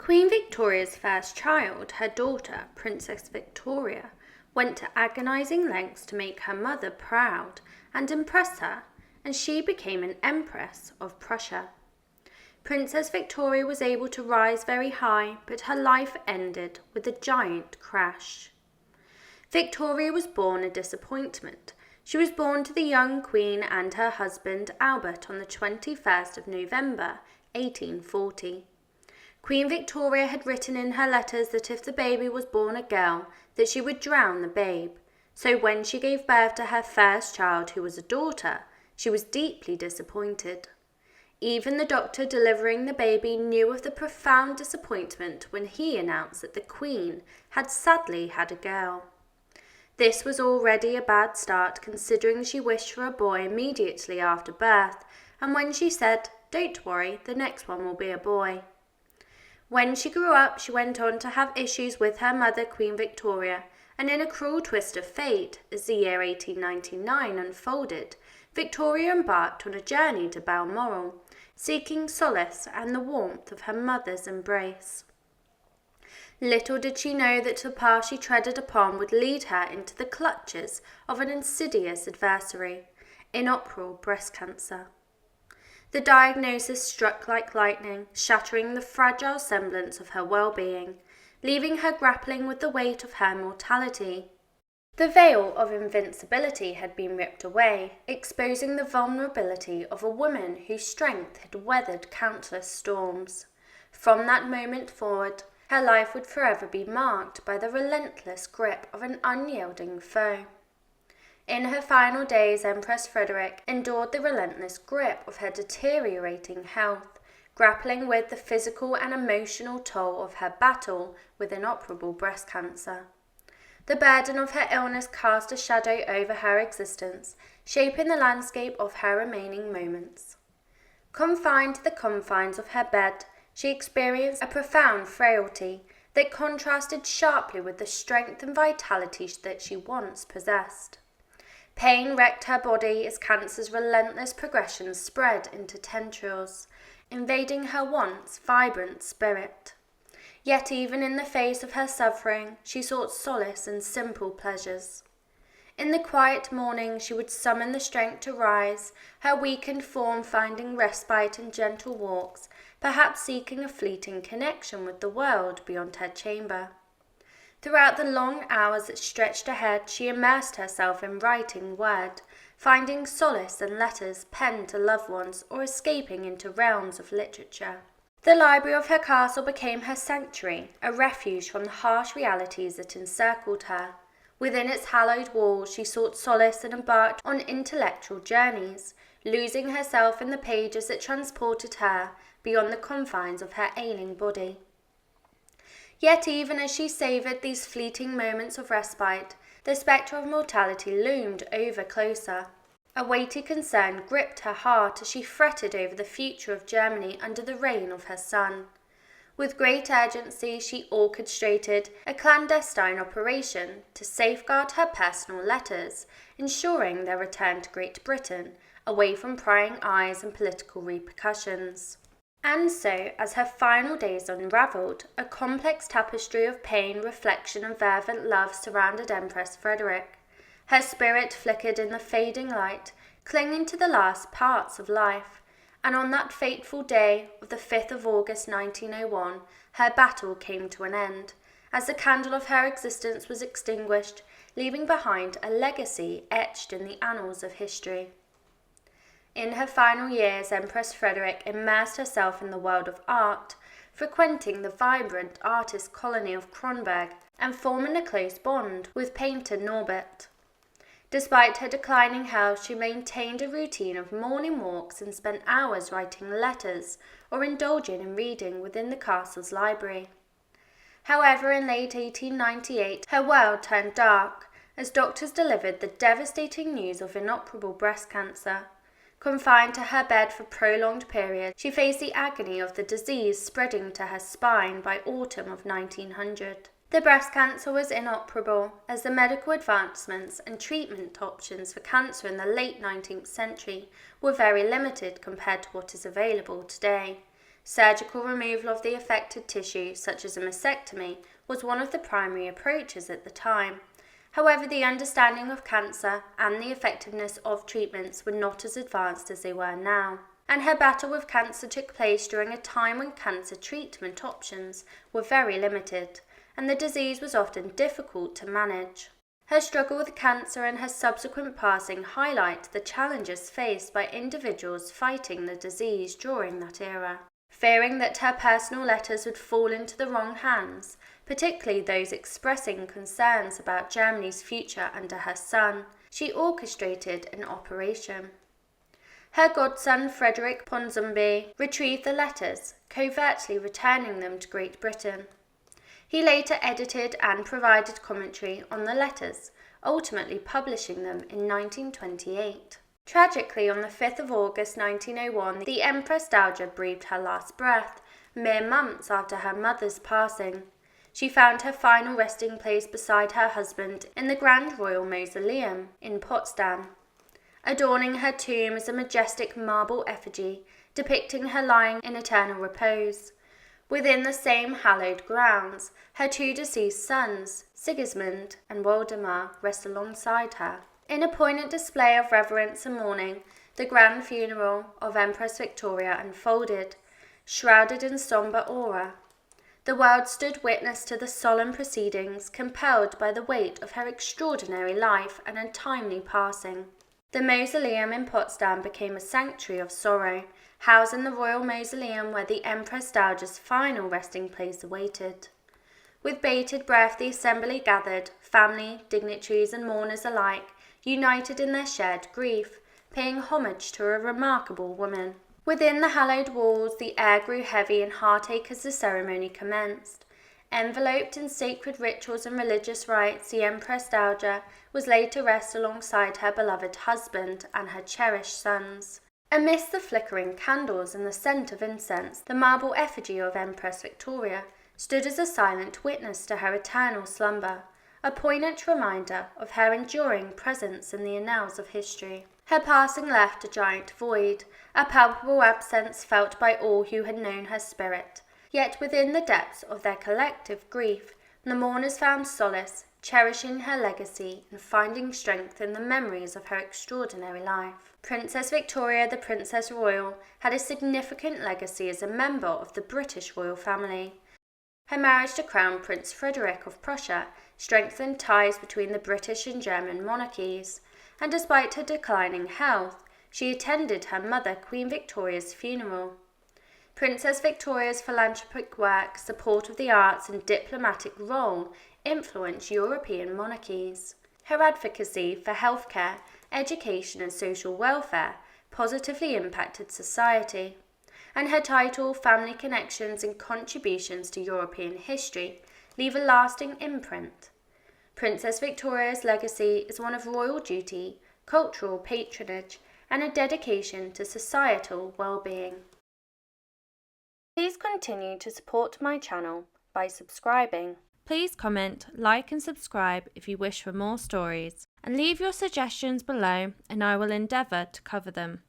Queen Victoria's first child, her daughter, Princess Victoria, went to agonizing lengths to make her mother proud and impress her, and she became an Empress of Prussia. Princess Victoria was able to rise very high, but her life ended with a giant crash. Victoria was born a disappointment. She was born to the young Queen and her husband Albert on the 21st of November, 1840. Queen Victoria had written in her letters that if the baby was born a girl, that she would drown the babe. So when she gave birth to her first child, who was a daughter, she was deeply disappointed. Even the doctor delivering the baby knew of the profound disappointment when he announced that the Queen had sadly had a girl. This was already a bad start, considering she wished for a boy immediately after birth, and when she said, "Don't worry, the next one will be a boy." When she grew up, she went on to have issues with her mother, Queen Victoria, and in a cruel twist of fate, as the year 1899 unfolded, Victoria embarked on a journey to Balmoral, seeking solace and the warmth of her mother's embrace. Little did she know that the path she treaded upon would lead her into the clutches of an insidious adversary, inoperable breast cancer. The diagnosis struck like lightning, shattering the fragile semblance of her well-being, leaving her grappling with the weight of her mortality. The veil of invincibility had been ripped away, exposing the vulnerability of a woman whose strength had weathered countless storms. From that moment forward, her life would forever be marked by the relentless grip of an unyielding foe. In her final days, Empress Friedrich endured the relentless grip of her deteriorating health, grappling with the physical and emotional toll of her battle with inoperable breast cancer. The burden of her illness cast a shadow over her existence, shaping the landscape of her remaining moments. Confined to the confines of her bed, she experienced a profound frailty that contrasted sharply with the strength and vitality that she once possessed. Pain wrecked her body as cancer's relentless progression spread into tendrils, invading her once vibrant spirit. Yet even in the face of her suffering, she sought solace in simple pleasures. In the quiet morning, she would summon the strength to rise, her weakened form finding respite in gentle walks, perhaps seeking a fleeting connection with the world beyond her chamber. Throughout the long hours that stretched ahead, she immersed herself in writing word, finding solace in letters penned to loved ones or escaping into realms of literature. The library of her castle became her sanctuary, a refuge from the harsh realities that encircled her. Within its hallowed walls, she sought solace and embarked on intellectual journeys, losing herself in the pages that transported her beyond the confines of her ailing body. Yet even as she savoured these fleeting moments of respite, the spectre of mortality loomed ever closer. A weighty concern gripped her heart as she fretted over the future of Germany under the reign of her son. With great urgency, she orchestrated a clandestine operation to safeguard her personal letters, ensuring their return to Great Britain, away from prying eyes and political repercussions. And so, as her final days unravelled, a complex tapestry of pain, reflection and fervent love surrounded Empress Friedrich. Her spirit flickered in the fading light, clinging to the last parts of life, and on that fateful day of the 5th of August 1901, her battle came to an end, as the candle of her existence was extinguished, leaving behind a legacy etched in the annals of history. In her final years, Empress Friedrich immersed herself in the world of art, frequenting the vibrant artist colony of Kronberg and forming a close bond with painter Norbert. Despite her declining health, she maintained a routine of morning walks and spent hours writing letters or indulging in reading within the castle's library. However, in late 1898, her world turned dark as doctors delivered the devastating news of inoperable breast cancer. Confined to her bed for prolonged periods, she faced the agony of the disease spreading to her spine by autumn of 1900. The breast cancer was inoperable, as the medical advancements and treatment options for cancer in the late 19th century were very limited compared to what is available today. Surgical removal of the affected tissue, such as a mastectomy, was one of the primary approaches at the time. However, the understanding of cancer and the effectiveness of treatments were not as advanced as they were now, and her battle with cancer took place during a time when cancer treatment options were very limited, and the disease was often difficult to manage. Her struggle with cancer and her subsequent passing highlight the challenges faced by individuals fighting the disease during that era. Fearing that her personal letters would fall into the wrong hands, particularly those expressing concerns about Germany's future under her son, she orchestrated an operation. Her godson Friedrich Ponsonby retrieved the letters, covertly returning them to Great Britain. He later edited and provided commentary on the letters, ultimately publishing them in 1928. Tragically, on the 5th of August 1901, the Empress Dowager breathed her last breath, mere months after her mother's passing. She found her final resting place beside her husband in the Grand Royal Mausoleum in Potsdam. Adorning her tomb is a majestic marble effigy depicting her lying in eternal repose. Within the same hallowed grounds, her two deceased sons, Sigismund and Waldemar, rest alongside her. In a poignant display of reverence and mourning, the grand funeral of Empress Victoria unfolded, shrouded in sombre aura. The world stood witness to the solemn proceedings, compelled by the weight of her extraordinary life and untimely passing. The mausoleum in Potsdam became a sanctuary of sorrow, housing the royal mausoleum where the Empress Dowager's final resting place awaited. With bated breath, the assembly gathered, family, dignitaries and mourners alike, united in their shared grief, paying homage to a remarkable woman. Within the hallowed walls, the air grew heavy and heartache as the ceremony commenced. Enveloped in sacred rituals and religious rites, the Empress Dowager was laid to rest alongside her beloved husband and her cherished sons. Amidst the flickering candles and the scent of incense, the marble effigy of Empress Victoria stood as a silent witness to her eternal slumber, a poignant reminder of her enduring presence in the annals of history. Her passing left a giant void, a palpable absence felt by all who had known her spirit. Yet within the depths of their collective grief, the mourners found solace, cherishing her legacy and finding strength in the memories of her extraordinary life. Princess Victoria, the Princess Royal, had a significant legacy as a member of the British royal family. Her marriage to Crown Prince Friedrich of Prussia strengthened ties between the British and German monarchies, and despite her declining health, she attended her mother Queen Victoria's funeral. Princess Victoria's philanthropic work, support of the arts and diplomatic role influenced European monarchies. Her advocacy for healthcare, education and social welfare positively impacted society, and her title, family connections and contributions to European history leave a lasting imprint. Princess Victoria's legacy is one of royal duty, cultural patronage and a dedication to societal well-being. Please continue to support my channel by subscribing. Please comment, like and subscribe if you wish for more stories, and leave your suggestions below and I will endeavour to cover them.